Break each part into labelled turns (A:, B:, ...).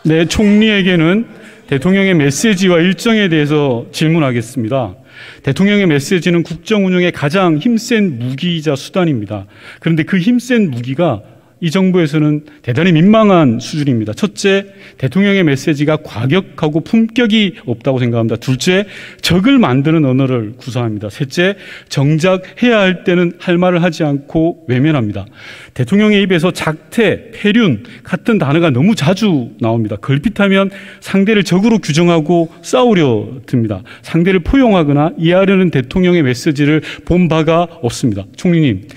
A: 네, 총리에게는 대통령의 메시지와 일정에 대해서 질문하겠습니다. 대통령의 메시지는 국정 운영의 가장 힘센 무기이자 수단입니다. 그런데 그 힘센 무기가 이 정부에서는 대단히 민망한 수준입니다. 첫째, 대통령의 메시지가 과격하고 품격이 없다고 생각합니다. 둘째, 적을 만드는 언어를 구사합니다. 셋째, 정작 해야 할 때는 할 말을 하지 않고 외면합니다. 대통령의 입에서 작태, 폐륜 같은 단어가 너무 자주 나옵니다. 걸핏하면 상대를 적으로 규정하고 싸우려 듭니다. 상대를 포용하거나 이해하려는 대통령의 메시지를 본 바가 없습니다. 총리님,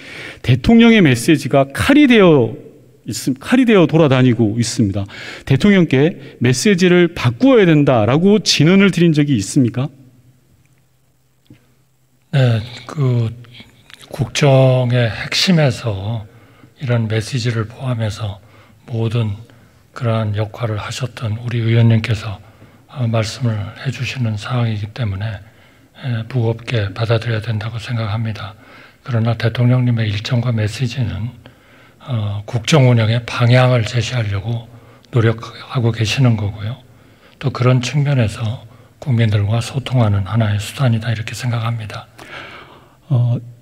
A: 대통령의 메시지가 칼이 되어 돌아다니고 있습니다. 대통령께 메시지를 바꾸어야 된다라고 진언을 드린 적이 있습니까?
B: 네, 그 국정의 핵심에서 이런 메시지를 포함해서 모든 그러한 역할을 하셨던 우리 의원님께서 말씀을 해주시는 사항이기 때문에 무겁게 받아들여야 된다고 생각합니다. 그러나 대통령님의 일정과 메시지는 국정 운영의 방향을 제시하려고 노력하고 계시는 거고요. 또 그런 측면에서 국민들과 소통하는 하나의 수단이다 이렇게 생각합니다.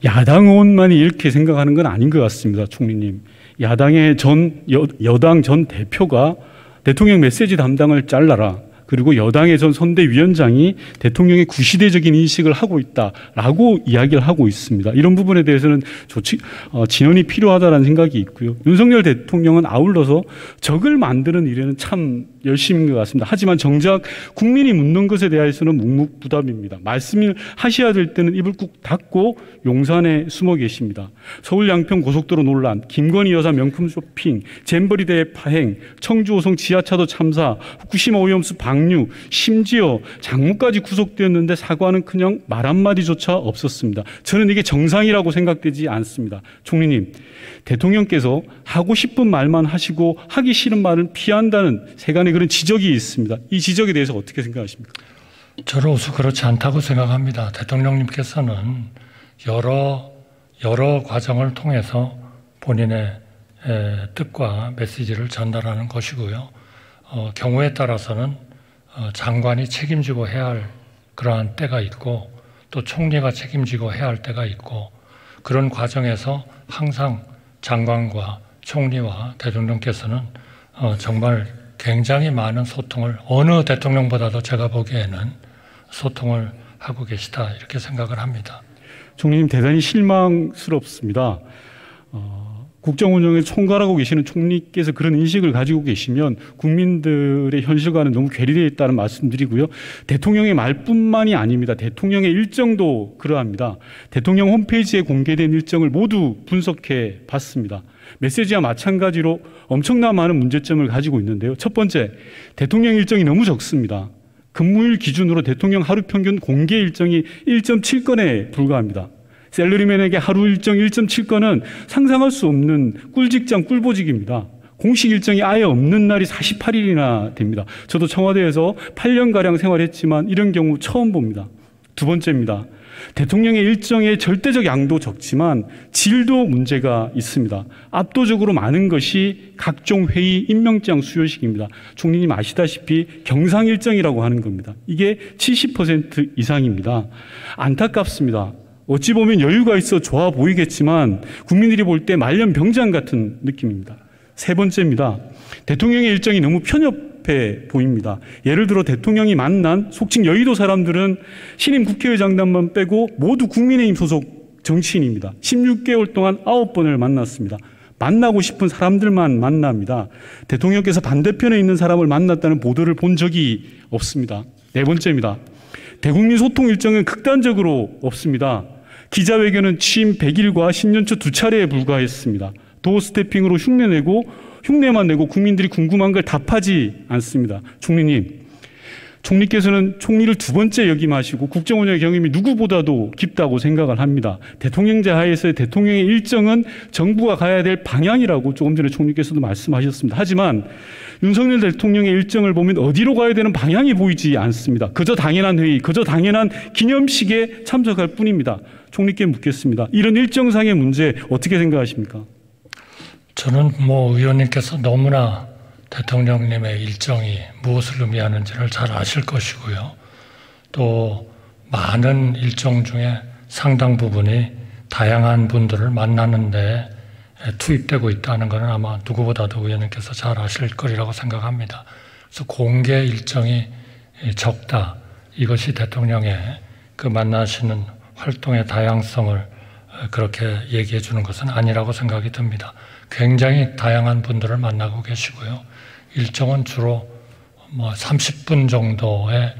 A: 야당 의원만이 이렇게 생각하는 건 아닌 것 같습니다, 총리님. 야당의 여당 전 대표가 대통령 메시지 담당을 잘라라. 그리고 여당의 전 선대위원장이 대통령의 구시대적인 인식을 하고 있다라고 이야기를 하고 있습니다. 이런 부분에 대해서는 진언이 필요하다는 생각이 있고요. 윤석열 대통령은 아울러서 적을 만드는 일에는 참 열심인 것 같습니다. 하지만 정작 국민이 묻는 것에 대해서는 묵묵부답입니다. 말씀을 하셔야 될 때는 입을 꾹 닫고 용산에 숨어 계십니다. 서울 양평 고속도로 논란, 김건희 여사 명품 쇼핑, 잼버리 대회 파행, 청주 호성 지하차도 참사, 후쿠시마 오염수 방류, 심지어 장모까지 구속되었는데 사과는커녕 말 한마디조차 없었습니다. 저는 이게 정상이라고 생각되지 않습니다. 총리님, 대통령께서 하고 싶은 말만 하시고 하기 싫은 말은 피한다는 세간의 그런 지적이 있습니다. 이 지적에 대해서 어떻게 생각하십니까?
B: 저로서 그렇지 않다고 생각합니다. 대통령님께서는 여러 과정을 통해서 본인의 뜻과 메시지를 전달하는 것이고요. 경우에 따라서는 장관이 책임지고 해야 할 그러한 때가 있고 또 총리가 책임지고 해야 할 때가 있고 그런 과정에서 항상 장관과 총리와 대통령께서는 정말 굉장히 많은 소통을 어느 대통령보다도 제가 보기에는 소통을 하고 계시다 이렇게 생각을 합니다.
A: 총리님, 대단히 실망스럽습니다. 국정 운영을 총괄하고 계시는 총리께서 그런 인식을 가지고 계시면 국민들의 현실과는 너무 괴리되어 있다는 말씀드리고요. 대통령의 말뿐만이 아닙니다. 대통령의 일정도 그러합니다. 대통령 홈페이지에 공개된 일정을 모두 분석해 봤습니다. 메시지와 마찬가지로 엄청난 많은 문제점을 가지고 있는데요. 첫 번째, 대통령 일정이 너무 적습니다. 근무일 기준으로 대통령 하루 평균 공개 일정이 1.7건에 불과합니다. 셀러리맨에게 하루 일정 1.7건은 상상할 수 없는 꿀직장 꿀보직입니다. 공식 일정이 아예 없는 날이 48일이나 됩니다. 저도 청와대에서 8년가량 생활했지만 이런 경우 처음 봅니다. 두 번째입니다. 대통령의 일정의 절대적 양도 적지만 질도 문제가 있습니다. 압도적으로 많은 것이 각종 회의 임명장 수요식입니다. 총리님 아시다시피 경상 일정이라고 하는 겁니다. 이게 70% 이상입니다. 안타깝습니다. 어찌 보면 여유가 있어 좋아 보이겠지만 국민들이 볼 때 말년병장 같은 느낌입니다. 세 번째입니다. 대통령의 일정이 너무 편협해 보입니다. 예를 들어 대통령이 만난 속칭 여의도 사람들은 신임 국회의장단만 빼고 모두 국민의힘 소속 정치인입니다. 16개월 동안 9번을 만났습니다. 만나고 싶은 사람들만 만납니다. 대통령께서 반대편에 있는 사람을 만났다는 보도를 본 적이 없습니다. 네 번째입니다. 대국민 소통 일정은 극단적으로 없습니다. 기자회견은 취임 100일과 신년초 2차례에 불과했습니다. 도어 스태핑으로 흉내만 내고 국민들이 궁금한 걸 답하지 않습니다. 총리님, 총리께서는 총리를 두 번째 역임하시고 국정운영의 경험이 누구보다도 깊다고 생각을 합니다. 대통령제 하에서의 대통령의 일정은 정부가 가야 될 방향이라고 조금 전에 총리께서도 말씀하셨습니다. 하지만 윤석열 대통령의 일정을 보면 어디로 가야 되는 방향이 보이지 않습니다. 그저 당연한 회의, 그저 당연한 기념식에 참석할 뿐입니다. 총리께 묻겠습니다. 이런 일정상의 문제 어떻게 생각하십니까?
B: 저는 의원님께서 너무나 대통령님의 일정이 무엇을 의미하는지를 잘 아실 것이고요. 또 많은 일정 중에 상당 부분이 다양한 분들을 만나는 데 투입되고 있다는 것은 아마 누구보다도 의원님께서 잘 아실 거리라고 생각합니다. 그래서 공개 일정이 적다. 이것이 대통령의 그 만나시는 활동의 다양성을 그렇게 얘기해 주는 것은 아니라고 생각이 듭니다. 굉장히 다양한 분들을 만나고 계시고요. 일정은 주로 30분 정도의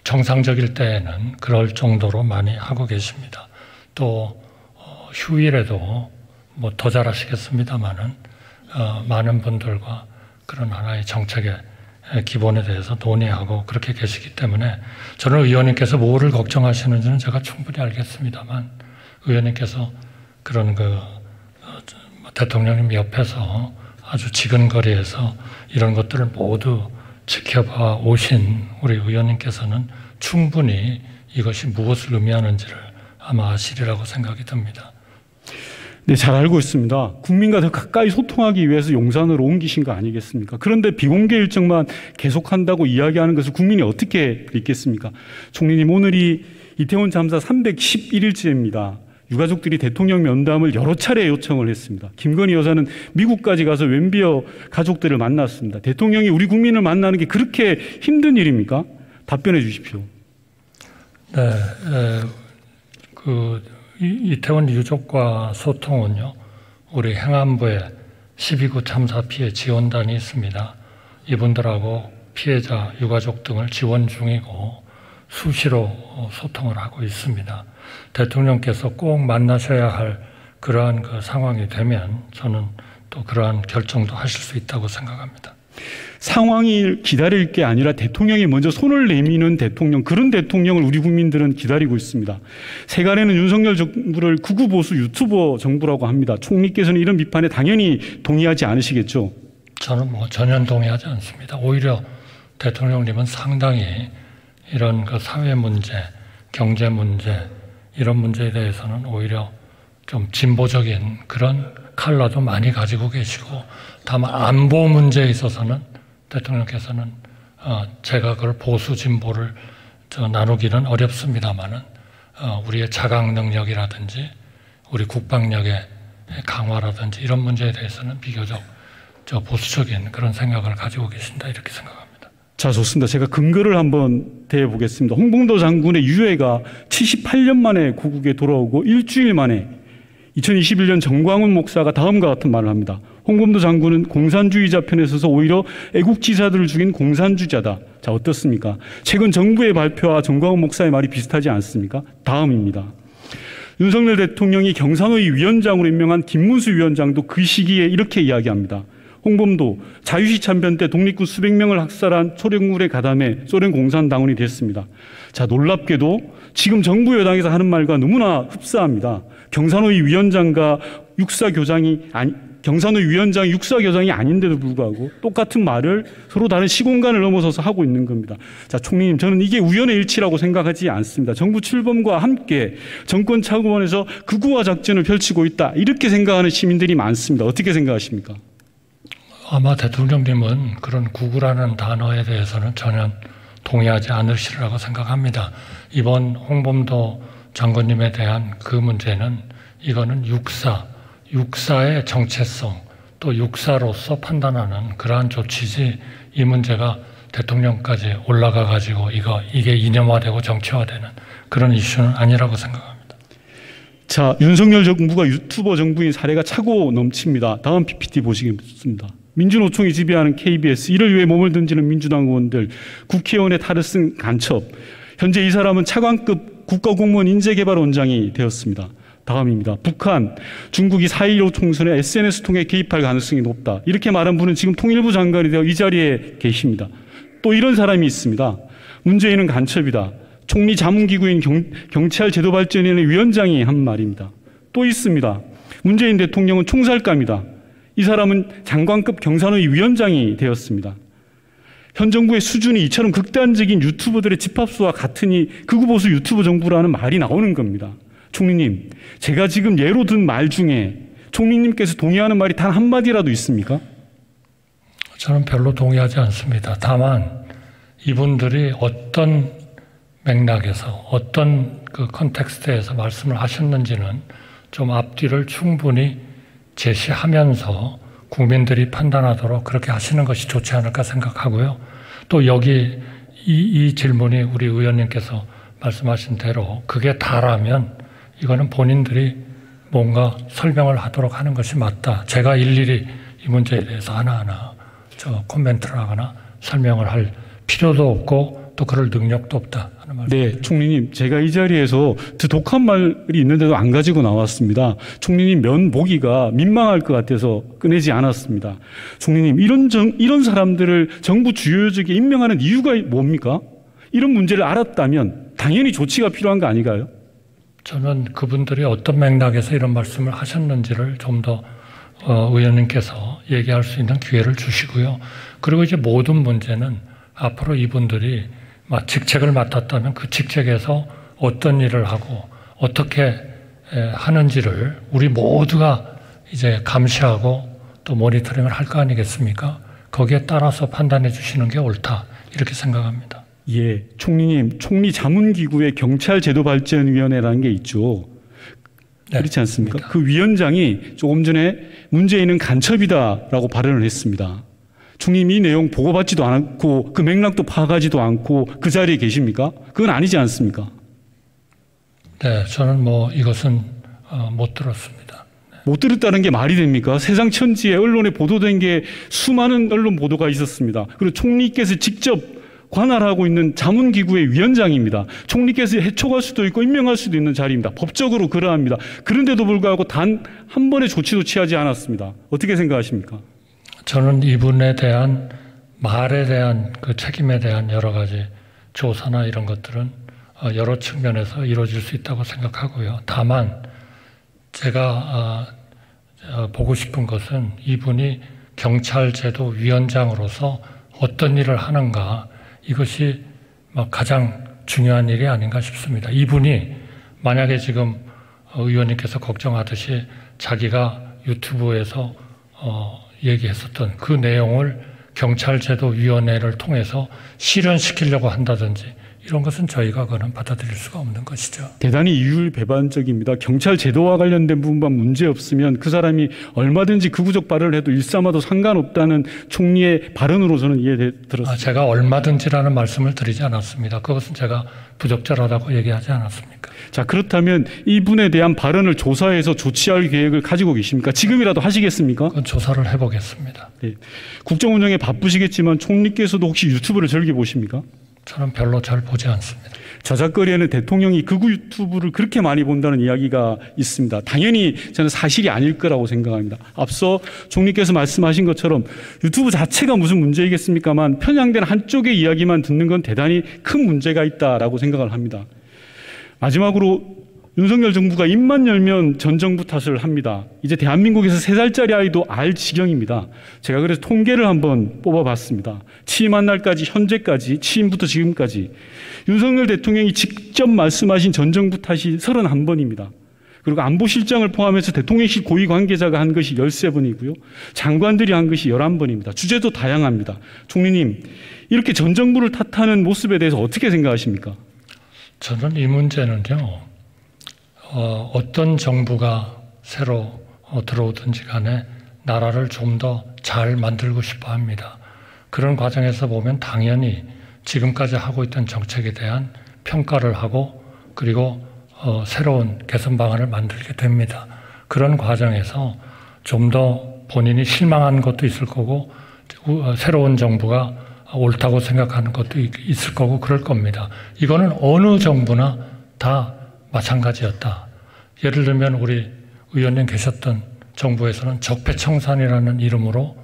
B: 정상적일 때에는 그럴 정도로 많이 하고 계십니다. 또 휴일에도 더 잘하시겠습니다만은 많은 분들과 그런 하나의 정책의 기본에 대해서 논의하고 그렇게 계시기 때문에 저는 의원님께서 뭐를 걱정하시는지는 제가 충분히 알겠습니다만 의원님께서 그런 대통령님 옆에서 아주 지근거리에서 이런 것들을 모두 지켜봐 오신 우리 의원님께서는 충분히 이것이 무엇을 의미하는지를 아마 아시리라고 생각이 듭니다.
A: 네, 잘 알고 있습니다. 국민과 더 가까이 소통하기 위해서 용산으로 옮기신 거 아니겠습니까? 그런데 비공개 일정만 계속한다고 이야기하는 것을 국민이 어떻게 믿겠습니까? 총리님, 오늘이 이태원 참사 311일째입니다. 유가족들이 대통령 면담을 여러 차례 요청을 했습니다. 김건희 여사는 미국까지 가서 웬비어 가족들을 만났습니다. 대통령이 우리 국민을 만나는 게 그렇게 힘든 일입니까? 답변해 주십시오.
B: 네, 이태원 유족과 소통은요, 우리 행안부에 12구 참사 피해 지원단이 있습니다. 이분들하고 피해자 유가족 등을 지원 중이고 수시로 소통을 하고 있습니다. 대통령께서 꼭 만나셔야 할 그러한 상황이 되면 저는 또 그러한 결정도 하실 수 있다고 생각합니다.
A: 상황이 기다릴 게 아니라 대통령이 먼저 손을 내미는 대통령, 그런 대통령을 우리 국민들은 기다리고 있습니다. 세간에는 윤석열 정부를 극우 보수 유튜버 정부라고 합니다. 총리께서는 이런 비판에 당연히 동의하지 않으시겠죠?
B: 저는 전혀 동의하지 않습니다. 오히려 대통령님은 상당히 이런 사회 문제, 경제 문제, 이런 문제에 대해서는 오히려 좀 진보적인 그런 컬러도 많이 가지고 계시고, 다만 안보 문제에 있어서는 대통령께서는 제가 그걸 보수 진보를 나누기는 어렵습니다만은 우리의 자강 능력이라든지 우리 국방력의 강화라든지 이런 문제에 대해서는 비교적 보수적인 그런 생각을 가지고 계신다, 이렇게 생각합니다.
A: 자, 좋습니다. 제가 근거를 한번 대보겠습니다. 홍범도 장군의 유해가 78년 만에 고국에 돌아오고 일주일 만에 2021년 정광훈 목사가 다음과 같은 말을 합니다. 홍범도 장군은 공산주의자 편에 서서 오히려 애국지사들을 죽인 공산주의자다. 자, 어떻습니까? 최근 정부의 발표와 정광훈 목사의 말이 비슷하지 않습니까? 다음입니다. 윤석열 대통령이 경산호위 위원장으로 임명한 김문수 위원장도 그 시기에 이렇게 이야기합니다. 홍범도 자유시 참변 때 독립군 수백 명을 학살한 소련군에 가담해 소련 공산당원이 됐습니다. 자, 놀랍게도 지금 정부 여당에서 하는 말과 너무나 흡사합니다. 경산호위 위원장과 경산호위 위원장이 육사교장이 아닌데도 불구하고 똑같은 말을 서로 다른 시공간을 넘어서서 하고 있는 겁니다. 자, 총리님, 저는 이게 우연의 일치라고 생각하지 않습니다. 정부 출범과 함께 정권 차원에서 극우화 작전을 펼치고 있다, 이렇게 생각하는 시민들이 많습니다. 어떻게 생각하십니까?
B: 아마 대통령님은 그런 극우라는 단어에 대해서는 전혀 동의하지 않으시리라고 생각합니다. 이번 홍범도 장군님에 대한 그 문제는 이거는 육사의 정체성, 또 육사로서 판단하는 그러한 조치지, 이 문제가 대통령까지 올라가 가지고 이게 이념화되고 정치화되는 그런 이슈는 아니라고 생각합니다.
A: 자, 윤석열 정부가 유튜버 정부인 사례가 차고 넘칩니다. 다음 PPT 보시겠습니다. 민주노총이 지배하는 KBS, 이를 위해 몸을 던지는 민주당 의원들, 국회의원의 탈을 간첩. 현재 이 사람은 차관급 국가공무원 인재개발원장이 되었습니다. 다음입니다. 북한, 중국이 4.15 총선에 SNS 통해 개입할 가능성이 높다, 이렇게 말한 분은 지금 통일부 장관이 되어 이 자리에 계십니다. 또 이런 사람이 있습니다. 문재인은 간첩이다. 총리 자문기구인 경찰제도발전위원회 위원장이 한 말입니다. 또 있습니다. 문재인 대통령은 총살감이다. 이 사람은 장관급 경산호위 위원장이 되었습니다. 현 정부의 수준이 이처럼 극단적인 유튜버들의 집합수와 같으니 극우보수 유튜버 정부라는 말이 나오는 겁니다. 총리님, 제가 지금 예로 든 말 중에 총리님께서 동의하는 말이 단 한마디라도 있습니까?
B: 저는 별로 동의하지 않습니다. 다만 이분들이 어떤 맥락에서 어떤 그 컨텍스트에서 말씀을 하셨는지는 좀 앞뒤를 충분히 제시하면서 국민들이 판단하도록 그렇게 하시는 것이 좋지 않을까 생각하고요. 또 여기 이 질문이 우리 의원님께서 말씀하신 대로 그게 다라면 이거는 본인들이 뭔가 설명을 하도록 하는 것이 맞다. 제가 일일이 이 문제에 대해서 하나하나 코멘트를 하거나 설명을 할 필요도 없고 또 그럴 능력도 없다 하는 말씀.
A: 네, 총리님, 제가 이 자리에서 더 독한 말이 있는데도 안 가지고 나왔습니다. 총리님 면 보기가 민망할 것 같아서 꺼내지 않았습니다. 총리님, 이런 사람들을 정부 주요 직에 임명하는 이유가 뭡니까? 이런 문제를 알았다면 당연히 조치가 필요한 거 아닌가요?
B: 저는 그분들이 어떤 맥락에서 이런 말씀을 하셨는지를 좀 더 의원님께서 얘기할 수 있는 기회를 주시고요. 그리고 이제 모든 문제는 앞으로 이분들이 직책을 맡았다면 그 직책에서 어떤 일을 하고 어떻게 하는지를 우리 모두가 이제 감시하고 또 모니터링을 할 거 아니겠습니까? 거기에 따라서 판단해 주시는 게 옳다 이렇게 생각합니다.
A: 예, 총리님, 총리 자문기구에 경찰제도발전위원회라는 게 있죠.
B: 네,
A: 그렇지 않습니까?
B: 맞습니다.
A: 그 위원장이 조금 전에 문재인은 간첩이다라고 발언을 했습니다. 총리님 이 내용 보고받지도 않고 그 맥락도 파악하지도 않고 그 자리에 계십니까? 그건 아니지 않습니까?
B: 네, 저는 이것은 못 들었습니다.
A: 못 들었다는 게 말이 됩니까? 세상 천지에 언론에 보도된 게 수많은 언론 보도가 있었습니다. 그리고 총리께서 직접 관할하고 있는 자문기구의 위원장입니다. 총리께서 해촉할 수도 있고 임명할 수도 있는 자리입니다. 법적으로 그러합니다. 그런데도 불구하고 단 한 번의 조치도 취하지 않았습니다. 어떻게 생각하십니까?
B: 저는 이분에 대한 말에 대한 그 책임에 대한 여러 가지 조사나 이런 것들은 여러 측면에서 이루어질 수 있다고 생각하고요. 다만 제가 보고 싶은 것은 이분이 경찰제도 위원장으로서 어떤 일을 하는가 이것이 가장 중요한 일이 아닌가 싶습니다. 이분이 만약에 지금 의원님께서 걱정하듯이 자기가 유튜브에서 얘기했었던 그 내용을 경찰제도위원회를 통해서 실현시키려고 한다든지 이런 것은 저희가 그는 받아들일 수가 없는 것이죠.
A: 대단히 이율배반적입니다. 경찰 제도와 관련된 부분만 문제 없으면 그 사람이 얼마든지 극우적 발언을 해도 일삼아도 상관없다는 총리의 발언으로 저는 이해들었습니다.
B: 제가 얼마든지라는 말씀을 드리지 않았습니다. 그것은 제가 부적절하다고 얘기하지 않았습니까?
A: 자, 그렇다면 이분에 대한 발언을 조사해서 조치할 계획을 가지고 계십니까? 지금이라도 하시겠습니까?
B: 그건 조사를 해보겠습니다.
A: 네. 국정 운영에 바쁘시겠지만 총리께서도 혹시 유튜브를 즐겨 보십니까?
B: 저는 별로 잘 보지 않습니다.
A: 저작거리에는 대통령이 극우 유튜브를 그렇게 많이 본다는 이야기가 있습니다. 당연히 저는 사실이 아닐 거라고 생각합니다. 앞서 총리께서 말씀하신 것처럼 유튜브 자체가 무슨 문제이겠습니까만 편향된 한쪽의 이야기만 듣는 건 대단히 큰 문제가 있다라고 생각을 합니다. 마지막으로 윤석열 정부가 입만 열면 전 정부 탓을 합니다. 이제 대한민국에서 3살짜리 아이도 알 지경입니다. 제가 그래서 통계를 한번 뽑아봤습니다. 취임한 날까지 현재까지 취임부터 지금까지 윤석열 대통령이 직접 말씀하신 전 정부 탓이 31번입니다. 그리고 안보실장을 포함해서 대통령실 고위 관계자가 한 것이 13번이고요. 장관들이 한 것이 11번입니다. 주제도 다양합니다. 총리님, 이렇게 전 정부를 탓하는 모습에 대해서 어떻게 생각하십니까?
B: 저는 이 문제는요. 어떤 정부가 새로 들어오든지 간에 나라를 좀 더 잘 만들고 싶어 합니다. 그런 과정에서 보면 당연히 지금까지 하고 있던 정책에 대한 평가를 하고 그리고 새로운 개선 방안을 만들게 됩니다. 그런 과정에서 좀 더 본인이 실망한 것도 있을 거고 새로운 정부가 옳다고 생각하는 것도 있을 거고 그럴 겁니다. 이거는 어느 정부나 다 마찬가지였다. 예를 들면 우리 의원님 계셨던 정부에서는 적폐청산이라는 이름으로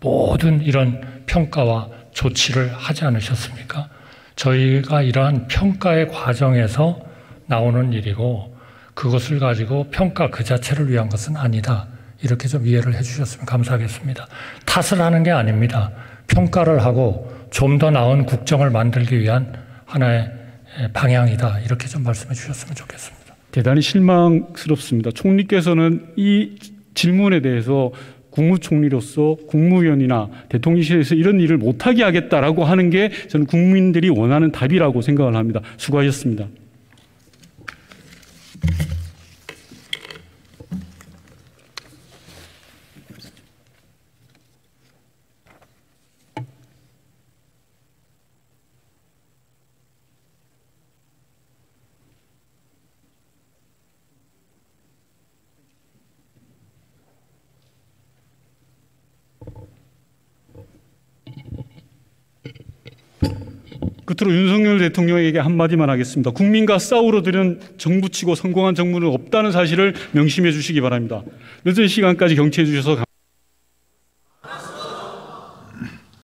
B: 모든 이런 평가와 조치를 하지 않으셨습니까? 저희가 이러한 평가의 과정에서 나오는 일이고 그것을 가지고 평가 그 자체를 위한 것은 아니다. 이렇게 좀 이해를 해주셨으면 감사하겠습니다. 탓을 하는 게 아닙니다. 평가를 하고 좀 더 나은 국정을 만들기 위한 하나의 방향이다. 이렇게 좀 말씀해 주셨으면 좋겠습니다.
A: 대단히 실망스럽습니다. 총리께서는 이 질문에 대해서 국무총리로서 국무위원이나 대통령실에서 이런 일을 못하게 하겠다라고 하는 게 저는 국민들이 원하는 답이라고 생각을 합니다. 수고하셨습니다. 끝으로 윤석열 대통령에게 한마디만 하겠습니다. 국민과 싸우러 드는 정부치고 성공한 정부는 없다는 사실을 명심해 주시기 바랍니다. 늦은 시간까지 경청해 주셔서 감사합니다.